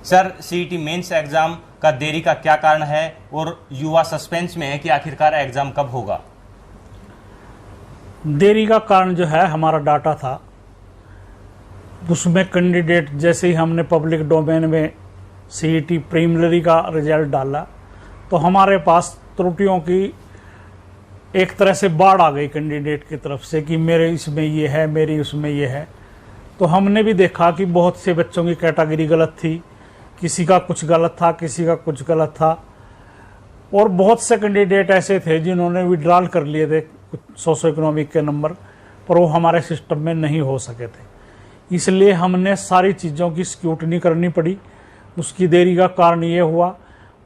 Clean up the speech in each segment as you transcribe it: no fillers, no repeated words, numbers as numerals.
Sir CET mains exam का देरी का क्या कारण है और युवा सस्पेंस में है कि आखिरकार एग्जाम कब होगा? देरी का कारण जो है हमारा डाटा था, उसमें कैंडिडेट जैसे ही हमने पब्लिक डोमेन में सीईटी प्रीलिमिनरी का रिजल्ट डाला तो हमारे पास त्रुटियों की एक तरह से बाढ़ आ गई कैंडिडेट की तरफ से कि मेरे इसमें ये है, मेरी उसमें ये है। तो हमने भी देखा कि बहुत से बच्चों की कैटेगरी गलत थी, किसी का कुछ गलत था, किसी का कुछ गलत था, और बहुत से कैंडिडेट ऐसे थे जिन्होंने विड्रॉल कर लिए थे कुछ सोशो इकोनॉमिक के नंबर, पर वो हमारे सिस्टम में नहीं हो सके थे। इसलिए हमने सारी चीज़ों की स्क्रूटनी करनी पड़ी। उसकी देरी का कारण ये हुआ,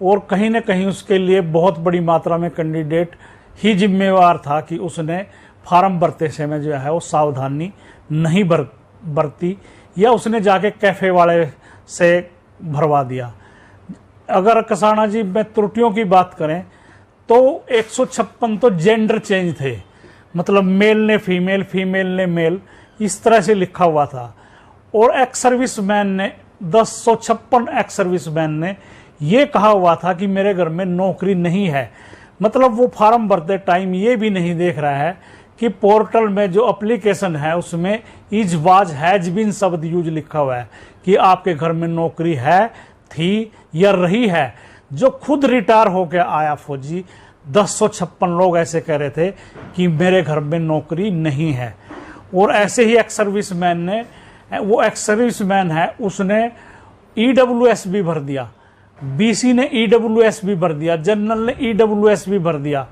और कहीं ना कहीं उसके लिए बहुत बड़ी मात्रा में कैंडिडेट ही जिम्मेवार था कि उसने फार्म भरते समय जो है वो सावधानी नहीं बरती, या उसने जाके कैफ़े वाले से भरवा दिया। अगर कसाना जी में त्रुटियों की बात करें तो 156 तो जेंडर चेंज थे, मतलब मेल ने फीमेल, फीमेल ने मेल, इस तरह से लिखा हुआ था। और एक्स सर्विसमैन ने 1056 एक्स सर्विसमैन ने ये कहा हुआ था कि मेरे घर में नौकरी नहीं है। मतलब वो फार्म भरते टाइम ये भी नहीं देख रहा है कि पोर्टल में जो एप्लीकेशन है उसमें इज वाज हैज बीन शब्द यूज लिखा हुआ है कि आपके घर में नौकरी है, थी या रही है। जो खुद रिटायर होकर आया फौजी, 1056 लोग ऐसे कह रहे थे कि मेरे घर में नौकरी नहीं है। और ऐसे ही एक्स सर्विसमैन ने, वो एक्स सर्विसमैन है, उसने ईडब्ल्यूएस भी भर दिया, बीसी ने ईडब्ल्यूएस भी भर दिया, जनरल ने ईडब्ल्यूएस भी भर दिया,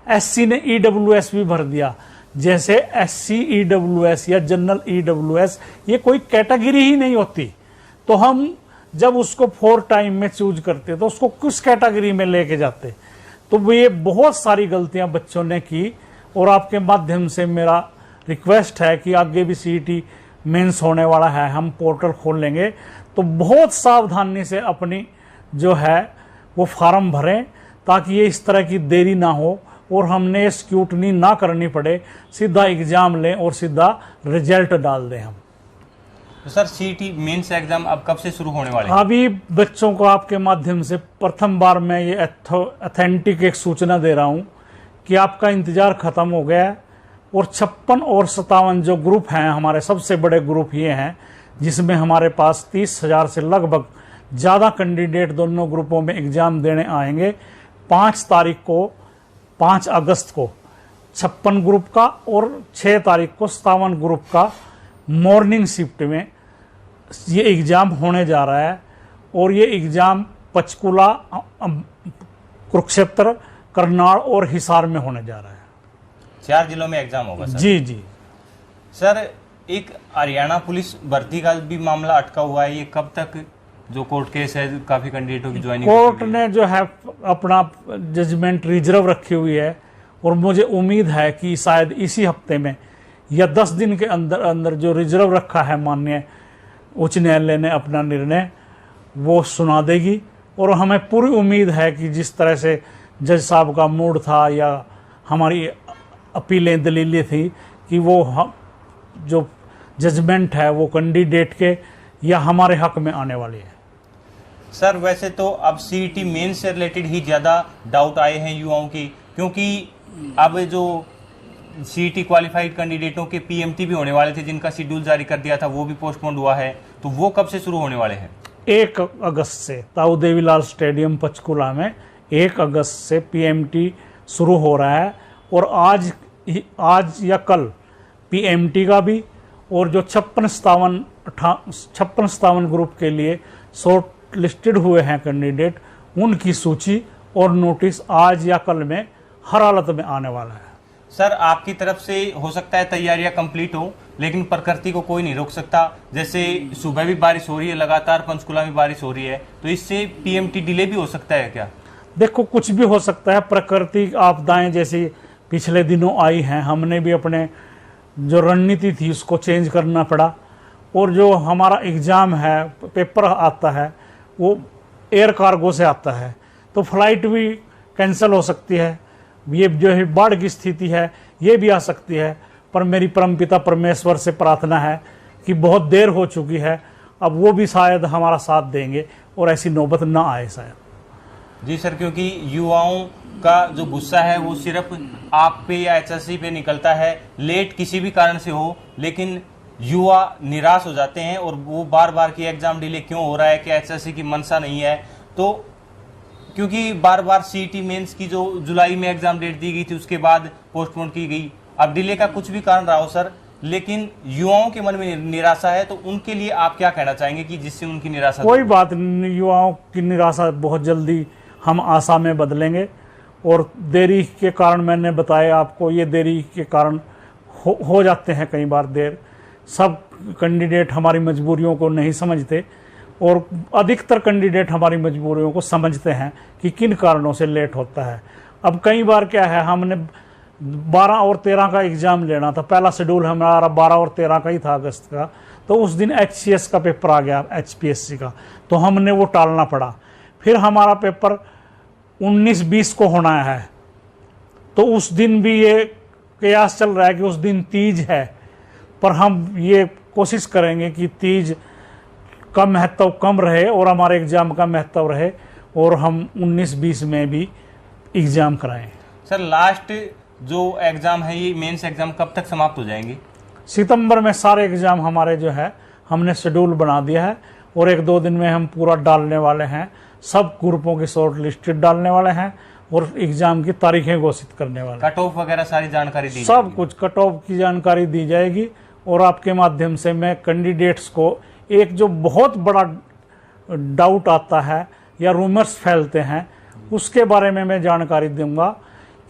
एससी ने ईडब्ल्यूएस भी भर दिया। जैसे एससी ईडब्ल्यूएस या जनरल ईडब्ल्यूएस ये कोई कैटेगरी ही नहीं होती। तो हम जब उसको 4 टाइम में चूज करते तो उसको किस कैटेगरी में लेके जाते। तो ये बहुत सारी गलतियां बच्चों ने की, और आपके माध्यम से मेरा रिक्वेस्ट है कि आगे भी सीईटी मेंस होने वाला है, हम पोर्टल खोल लेंगे तो बहुत सावधानी से अपनी जो है वो फार्म भरें, ताकि ये इस तरह की देरी ना हो और हमने स्क्रूटनी ना करनी पड़े, सीधा एग्जाम लें और सीधा रिजल्ट डाल दें हम। तो सर सीईटी मेंस एग्जाम अब कब से शुरू होने वाले हैं? अभी बच्चों को आपके माध्यम से प्रथम बार मैं ये अथेंटिक एक सूचना दे रहा हूँ कि आपका इंतजार खत्म हो गया है। और 56 और 57 जो ग्रुप हैं हमारे, सबसे बड़े ग्रुप ये हैं जिसमें हमारे पास 30,000 से लगभग ज़्यादा कैंडिडेट दोनों ग्रुपों में एग्ज़ाम देने आएंगे। 5 तारीख को, 5 अगस्त को 56 ग्रुप का और 6 तारीख को 57 ग्रुप का मॉर्निंग शिफ्ट में ये एग्ज़ाम होने जा रहा है। और ये एग्ज़ाम पंचकुला, कुरुक्षेत्र, करनाल और हिसार में होने जा रहा है। 4 जिलों में एग्जाम होगा सर? जी जी सर, एक हरियाणा पुलिस भर्ती का भी मामला अटका हुआ है, ये कब तक, जो कोर्ट केस है, काफी कैंडिडेटों की ज्वाइनिंग कोर्ट ने जो है अपना जजमेंट रिजर्व रखी हुई है, और मुझे उम्मीद है कि शायद इसी हफ्ते में या 10 दिन के अंदर अंदर जो रिजर्व रखा है माननीय उच्च न्यायालय ने अपना निर्णय वो सुना देगी। और हमें पूरी उम्मीद है कि जिस तरह से जज साहब का मूड था या हमारी अपीलें, दलीलें थी कि वो जो जजमेंट है वो कैंडिडेट के या हमारे हक में आने वाली है। सर वैसे तो अब सीईटी मेंस से रिलेटेड ही ज़्यादा डाउट आए हैं युवाओं की, क्योंकि अब जो सीईटी क्वालिफाइड कैंडिडेटों के पीएमटी भी होने वाले थे जिनका शेड्यूल जारी कर दिया था, वो भी पोस्टपोन हुआ है। तो वो कब से शुरू होने वाले हैं? 1 अगस्त से ताऊ देवीलाल स्टेडियम पंचकुला में 1 अगस्त से पीएमटी शुरू हो रहा है। और आज या कल पीएमटी का भी, और जो 56-57 ग्रुप के लिए शॉर्ट लिस्टेड हुए हैं कैंडिडेट, उनकी सूची और नोटिस आज या कल में हर हालत में आने वाला है। सर आपकी तरफ से हो सकता है तैयारियां कंप्लीट हो, लेकिन प्रकृति को कोई नहीं रोक सकता। जैसे सुबह भी बारिश हो रही है, लगातार पंचकुला में बारिश हो रही है, तो इससे पीएमटी डिले भी हो सकता है क्या? देखो, कुछ भी हो सकता है। प्रकृति आपदाएं जैसी पिछले दिनों आई हैं, हमने भी अपने जो रणनीति थी उसको चेंज करना पड़ा। और जो हमारा एग्ज़ाम है, पेपर आता है, वो एयर कार्गो से आता है, तो फ्लाइट भी कैंसिल हो सकती है। ये जो है बाढ़ की स्थिति है ये भी आ सकती है। पर मेरी परमपिता परमेश्वर से प्रार्थना है कि बहुत देर हो चुकी है, अब वो भी शायद हमारा साथ देंगे और ऐसी नौबत ना आए शायद। जी सर, क्योंकि युवाओं का जो गुस्सा है वो सिर्फ आप पे या एचएससी पे निकलता है, लेट किसी भी कारण से हो, लेकिन युवा निराश हो जाते हैं और वो बार बार की एग्जाम डिले क्यों हो रहा है, क्या एचएससी की मंशा नहीं है। तो क्योंकि बार बार सीईटी मेंस की जो जुलाई में एग्जाम डेट दी गई थी उसके बाद पोस्टपोन की गई, अब डिले का कुछ भी कारण रहा हो सर, लेकिन युवाओं के मन में निराशा है, तो उनके लिए आप क्या कहना चाहेंगे कि जिससे उनकी निराशा? कोई बात नहीं, युवाओं की निराशा बहुत जल्दी हम आशा में बदलेंगे। और देरी के कारण मैंने बताया आपको, ये देरी के कारण हो जाते हैं कई बार देर। सब कैंडिडेट हमारी मजबूरियों को नहीं समझते और अधिकतर कैंडिडेट हमारी मजबूरियों को समझते हैं कि किन कारणों से लेट होता है। अब कई बार क्या है, हमने 12 और 13 का एग्ज़ाम लेना था, पहला शेड्यूल हमारा 12 और 13 का ही था अगस्त का, तो उस दिन HCS का पेपर आ गया, HPSC का, तो हमने वो टालना पड़ा। फिर हमारा पेपर 19-20 को होना है, तो उस दिन भी ये कयास चल रहा है कि उस दिन तीज है, पर हम ये कोशिश करेंगे कि तीज का महत्व कम रहे और हमारे एग्ज़ाम का महत्व रहे और हम 19-20 में भी एग्ज़ाम कराएं। सर लास्ट जो एग्ज़ाम है, ये मेंस एग्ज़ाम कब तक समाप्त हो जाएंगे? सितंबर में सारे एग्ज़ाम हमारे जो है हमने शेड्यूल बना दिया है और 1-2 दिन में हम पूरा डालने वाले हैं। सब ग्रुपों की शॉर्ट लिस्टेड डालने वाले हैं और एग्ज़ाम की तारीखें घोषित करने वाले हैं। कट ऑफ वगैरह सारी जानकारी दी सब कुछ कट ऑफ की जानकारी दी जाएगी और आपके माध्यम से मैं कैंडिडेट्स को एक जो बहुत बड़ा डाउट आता है या रूमर्स फैलते हैं उसके बारे में मैं जानकारी दूंगा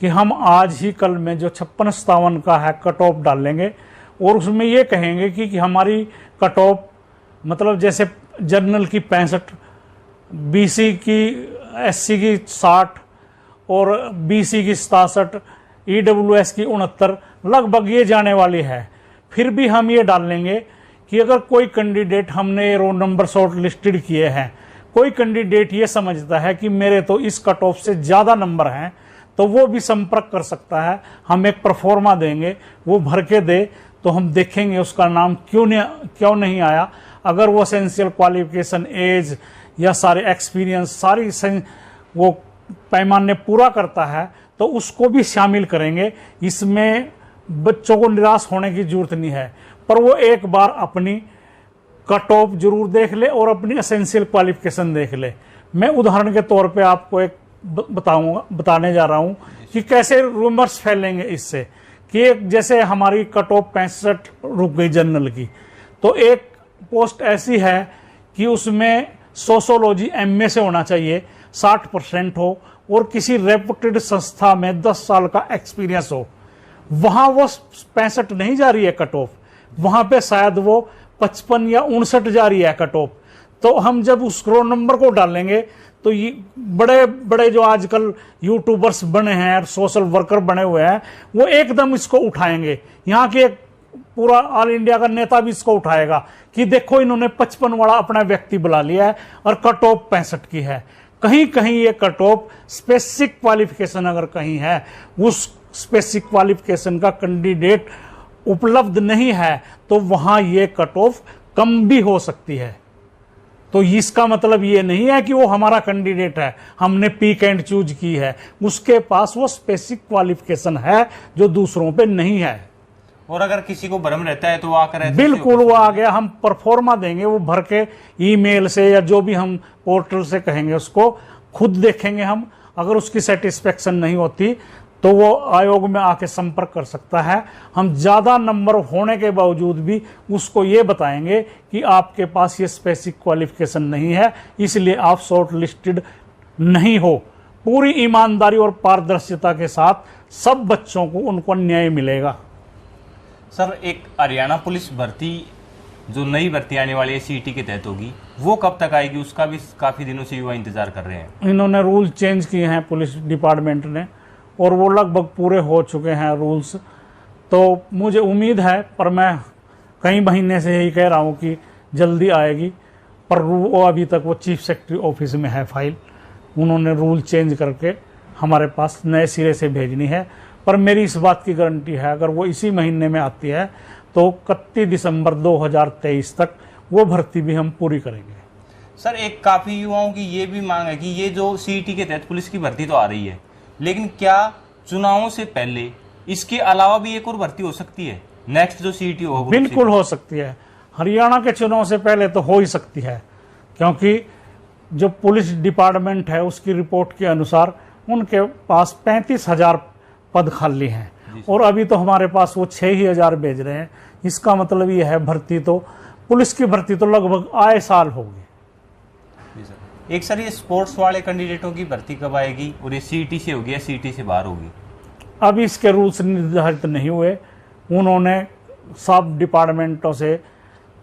कि हम आज ही कल में जो 56-57 का है कट ऑफ डालेंगे और उसमें ये कहेंगे कि हमारी कट ऑफ मतलब जैसे जनरल की 65, BC की SC की 60 और BC की 67, EWS की 69 लगभग ये जाने वाली है। फिर भी हम ये डालेंगे कि अगर कोई कैंडिडेट, हमने रोल नंबर शॉर्ट लिस्टेड किए हैं, कोई कैंडिडेट ये समझता है कि मेरे तो इस कट ऑफ से ज़्यादा नंबर हैं, तो वो भी संपर्क कर सकता है। हम एक परफॉर्मा देंगे, वो भर के दे तो हम देखेंगे उसका नाम क्यों नहीं आया। अगर वो एसेंशियल क्वालिफिकेशन, एज या सारे एक्सपीरियंस, सारी वो पैमाने पूरा करता है तो उसको भी शामिल करेंगे। इसमें बच्चों को निराश होने की जरूरत नहीं है, पर वो एक बार अपनी कट ऑफ जरूर देख ले और अपनी एसेंशियल क्वालिफिकेशन देख ले। मैं उदाहरण के तौर पे आपको एक बताने जा रहा हूँ कि कैसे रूमर्स फैलेंगे इससे, कि एक जैसे हमारी कट ऑफ 65 रुक गई जनरल की, तो एक पोस्ट ऐसी है कि उसमें सोशोलॉजी MA से होना चाहिए, 60% हो और किसी रेपुटेड संस्था में 10 साल का एक्सपीरियंस हो। वहां वो 65 नहीं जा रही है कट ऑफ, वहां पे शायद वो 55 या 59 जा रही है कट ऑफ। तो हम जब उस रोल नंबर को डालेंगे तो ये बड़े बड़े जो आजकल यूट्यूबर्स बने हैं, सोशल वर्कर बने हुए हैं, वो एकदम इसको उठाएंगे। यहाँ के एक पूरा ऑल इंडिया का नेता भी इसको उठाएगा कि देखो इन्होंने 55 वाला अपना व्यक्ति बुला लिया है और कट ऑफ 65 की है। कहीं कहीं ये कट ऑफ स्पेसिफिक क्वालिफिकेशन अगर कहीं है, उस स्पेसिफिक क्वालिफिकेशन का कैंडिडेट उपलब्ध नहीं है, तो वहां ये कट ऑफ कम भी हो सकती है। तो इसका मतलब ये नहीं है कि वो हमारा कैंडिडेट है, हमने पिक एंड चूज की है, उसके पास वो स्पेसिफिक क्वालिफिकेशन है जो दूसरों पे नहीं है। और अगर किसी को भ्रम रहता है तो वो आकर बिल्कुल वो आ गया, हम परफॉर्मा देंगे, वो भर के ईमेल से या जो भी हम पोर्टल से कहेंगे उसको खुद देखेंगे हम। अगर उसकी सेटिस्फेक्शन नहीं होती तो वो आयोग में आके संपर्क कर सकता है। हम ज़्यादा नंबर होने के बावजूद भी उसको ये बताएंगे कि आपके पास ये स्पेसिफिक क्वालिफिकेशन नहीं है, इसलिए आप शॉर्ट लिस्टेड नहीं हो। पूरी ईमानदारी और पारदर्शिता के साथ सब बच्चों को उनको न्याय मिलेगा। सर एक हरियाणा पुलिस भर्ती जो नई भर्ती आने वाली है CET के तहत होगी, वो कब तक आएगी? उसका भी काफ़ी दिनों से युवा इंतजार कर रहे हैं। इन्होंने रूल चेंज किए हैं पुलिस डिपार्टमेंट ने और वो लगभग पूरे हो चुके हैं रूल्स, तो मुझे उम्मीद है, पर मैं कई महीने से यही कह रहा हूँ कि जल्दी आएगी, पर वो अभी तक वो चीफ सेक्रेटरी ऑफिस में है फाइल। उन्होंने रूल चेंज करके हमारे पास नए सिरे से भेजनी है, पर मेरी इस बात की गारंटी है अगर वो इसी महीने में आती है तो 31 दिसंबर 2023 तक वो भर्ती भी हम पूरी करेंगे। सर एक काफी युवाओं की ये भी मांग है कि ये जो सीईटी के तहत पुलिस की भर्ती तो आ रही है, लेकिन क्या चुनावों से पहले इसके अलावा भी एक और भर्ती हो सकती है? नेक्स्ट जो सीईटी होगा बिल्कुल हो सकती है। हरियाणा के चुनाव से पहले तो हो ही सकती है, क्योंकि जो पुलिस डिपार्टमेंट है उसकी रिपोर्ट के अनुसार उनके पास 35,000 पद खाली हैं और अभी तो हमारे पास वो 6,000 भेज रहे हैं। इसका मतलब ये है भर्ती तो पुलिस की भर्ती तो लगभग आए साल होगी। जी सर। एक सर ये स्पोर्ट्स वाले कैंडिडेटों की भर्ती कब आएगी और ये सीईटी से होगी या सीईटी से बाहर होगी? अभी इसके रूल्स निर्धारित नहीं हुए। उन्होंने सब डिपार्टमेंटों से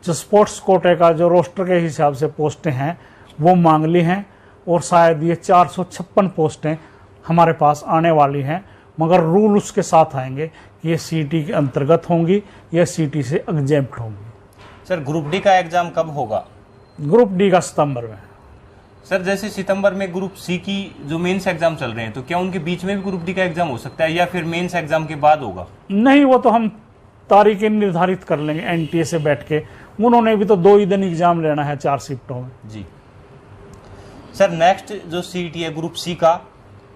जो स्पोर्ट्स कोटे का जो रोस्टर के हिसाब से पोस्टें हैं वो मांग ली हैं और शायद ये 456 पोस्टें हमारे पास आने वाली हैं, मगर रूल उसके साथ आएंगे कि ये सीईटी के अंतर्गत होंगी या सीईटी से एग्जेम्प्ट होंगी। सर ग्रुप डी का एग्जाम कब होगा? ग्रुप डी का सितंबर में। सर जैसे सितंबर में ग्रुप सी की जो मेंस एग्जाम चल रहे हैं, तो क्या उनके बीच में भी ग्रुप डी का एग्जाम हो सकता है या फिर मेंस एग्जाम के बाद होगा? नहीं, वो तो हम तारीखें निर्धारित कर लेंगे एनटीए से बैठ के। उन्होंने भी तो 2 ही दिन एग्जाम लेना है 4 शिफ्टों में। जी सर, नेक्स्ट जो सीईटी है ग्रुप सी का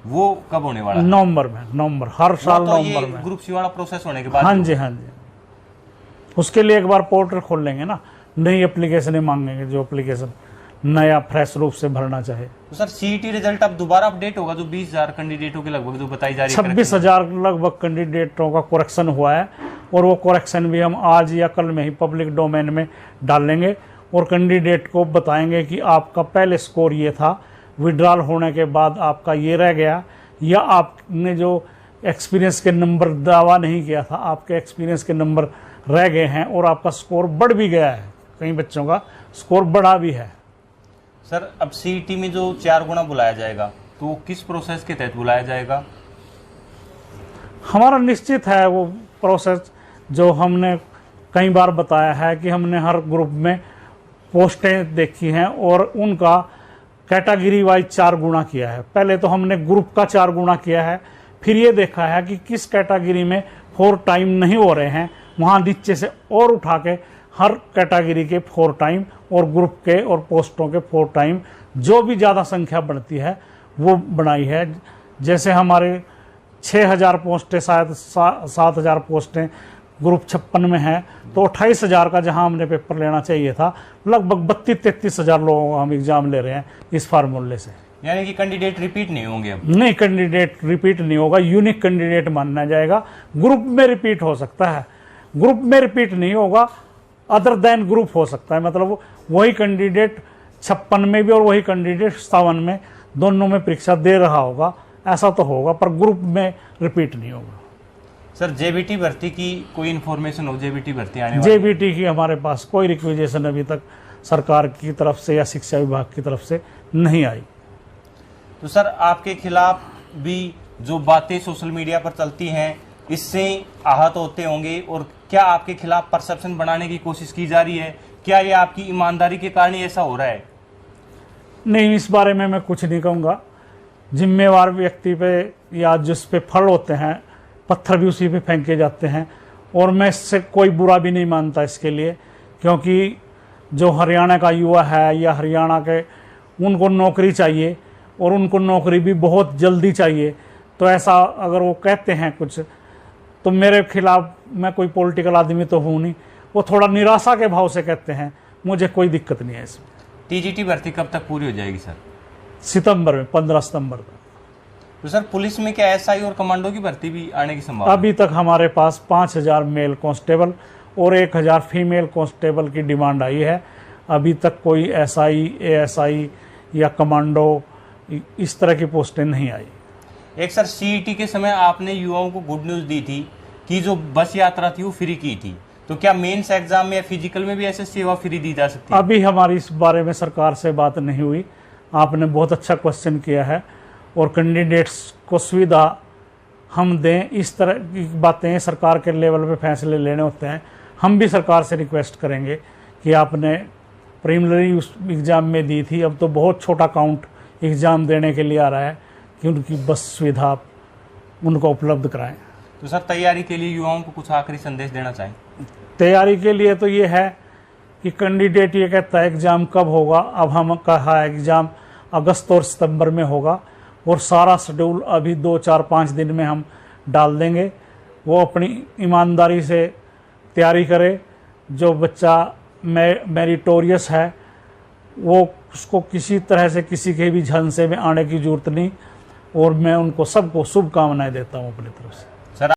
वो कब होने वाला है? नवंबर में। नवंबर हर साल नवंबर में। ग्रुप सी वाला प्रोसेस होने के बाद? हाँ जी, हाँ जी। उसके लिए एक बार पोर्टल खोल लेंगे ना, नई एप्लीकेशन मांगेंगे, जो एप्लीकेशन नया फ्रेश रूप से भरना चाहे। तो सर सीईटी रिजल्ट अब दोबारा अपडेट होगा? जो 20,000 कैंडिडेटों के लगभग जो बताई जा रही है, 26,000 लगभग कैंडिडेटों का करेक्शन हुआ है और वो करेक्शन भी हम आज या कल में ही पब्लिक डोमेन में डालेंगे और कैंडिडेट को बताएंगे कि आपका पहले स्कोर ये था, विड्रॉल होने के बाद आपका ये रह गया, या आपने जो एक्सपीरियंस के नंबर दावा नहीं किया था, आपके एक्सपीरियंस के नंबर रह गए हैं और आपका स्कोर बढ़ भी गया है। कई बच्चों का स्कोर बढ़ा भी है। सर अब सीईटी में जो 4 गुना बुलाया जाएगा तो वो किस प्रोसेस के तहत बुलाया जाएगा? हमारा निश्चित है वो प्रोसेस, जो हमने कई बार बताया है कि हमने हर ग्रुप में पोस्टें देखी हैं और उनका कैटेगरी वाइज 4 गुना किया है। पहले तो हमने ग्रुप का 4 गुना किया है, फिर ये देखा है कि किस कैटेगरी में 4 टाइम नहीं हो रहे हैं, वहाँ नीचे से और उठा के हर कैटेगरी के 4 टाइम और ग्रुप के और पोस्टों के 4 टाइम, जो भी ज़्यादा संख्या बढ़ती है वो बनाई है। जैसे हमारे 6,000 पोस्टें, शायद 7,000 पोस्टें ग्रुप 56 में है, तो 28,000 का जहां हमने पेपर लेना चाहिए था, लगभग 32-33,000 लोगों का हम एग्जाम ले रहे हैं इस फार्मूले से। यानी कि कैंडिडेट रिपीट नहीं होंगे अब? नहीं, कैंडिडेट रिपीट नहीं होगा, यूनिक कैंडिडेट माना जाएगा। ग्रुप में रिपीट हो सकता है, ग्रुप में रिपीट नहीं होगा, अदर देन ग्रुप हो सकता है। मतलब वही कैंडिडेट 56 में भी और वही कैंडिडेट 57 में, दोनों में परीक्षा दे रहा होगा, ऐसा तो होगा, पर ग्रुप में रिपीट नहीं होगा। सर जेबीटी भर्ती की कोई इन्फॉर्मेशन हो? जेबीटी भर्ती आने वाली? जेबीटी की हमारे पास कोई रिक्वेजेशन अभी तक सरकार की तरफ से या शिक्षा विभाग की तरफ से नहीं आई। तो सर आपके खिलाफ भी जो बातें सोशल मीडिया पर चलती हैं, इससे आहत होते होंगे, और क्या आपके खिलाफ परसेप्शन बनाने की कोशिश की जा रही है? क्या ये आपकी ईमानदारी के कारण ऐसा हो रहा है? नहीं, इस बारे में मैं कुछ नहीं कहूँगा। जिम्मेवार व्यक्ति पे या जिस पे फल होते हैं, पत्थर भी उसी पे फेंके जाते हैं, और मैं इससे कोई बुरा भी नहीं मानता इसके लिए, क्योंकि जो हरियाणा का युवा है या हरियाणा के, उनको नौकरी चाहिए और उनको नौकरी भी बहुत जल्दी चाहिए। तो ऐसा अगर वो कहते हैं कुछ, तो मेरे खिलाफ, मैं कोई पॉलिटिकल आदमी तो हूँ नहीं, वो थोड़ा निराशा के भाव से कहते हैं, मुझे कोई दिक्कत नहीं है इसमें। टीजीटी भर्ती कब तक पूरी हो जाएगी सर? सितंबर में, 15 सितंबर तक। तो सर पुलिस में क्या एसआई और कमांडो की भर्ती भी आने की संभावना? अभी तक हमारे पास 5,000 मेल कांस्टेबल और 1,000 फीमेल कांस्टेबल की डिमांड आई है। अभी तक कोई एसआई, एएसआई या कमांडो इस तरह की पोस्टें नहीं आई। एक सर सीईटी के समय आपने युवाओं को गुड न्यूज़ दी थी कि जो बस यात्रा थी वो फ्री की थी, तो क्या मेंस एग्जाम में या फिजिकल में भी ऐसे सेवा फ्री दी जा सकती है? अभी हमारी इस बारे में सरकार से बात नहीं हुई। आपने बहुत अच्छा क्वेश्चन किया है, और कैंडिडेट्स को सुविधा हम दें, इस तरह की बातें सरकार के लेवल पे फैसले लेने होते हैं। हम भी सरकार से रिक्वेस्ट करेंगे कि आपने प्रीलिमिनरी उस एग्ज़ाम में दी थी, अब तो बहुत छोटा काउंट एग्ज़ाम देने के लिए आ रहा है, कि उनकी बस सुविधा उनको उपलब्ध कराएं। तो सर तैयारी के लिए युवाओं को कुछ आखिरी संदेश देना चाहें? तैयारी के लिए तो ये है कि कैंडिडेट ये कहता है एग्ज़ाम कब होगा, अब हम कहा एग्ज़ाम अगस्त और सितंबर में होगा और सारा शेड्यूल अभी 2-4-5 दिन में हम डाल देंगे। वो अपनी ईमानदारी से तैयारी करे। जो बच्चा मेरिटोरियस है वो उसको किसी तरह से किसी के भी झंसे में आने की ज़रूरत नहीं, और मैं उनको सबको शुभकामनाएं देता हूँ अपनी तरफ से।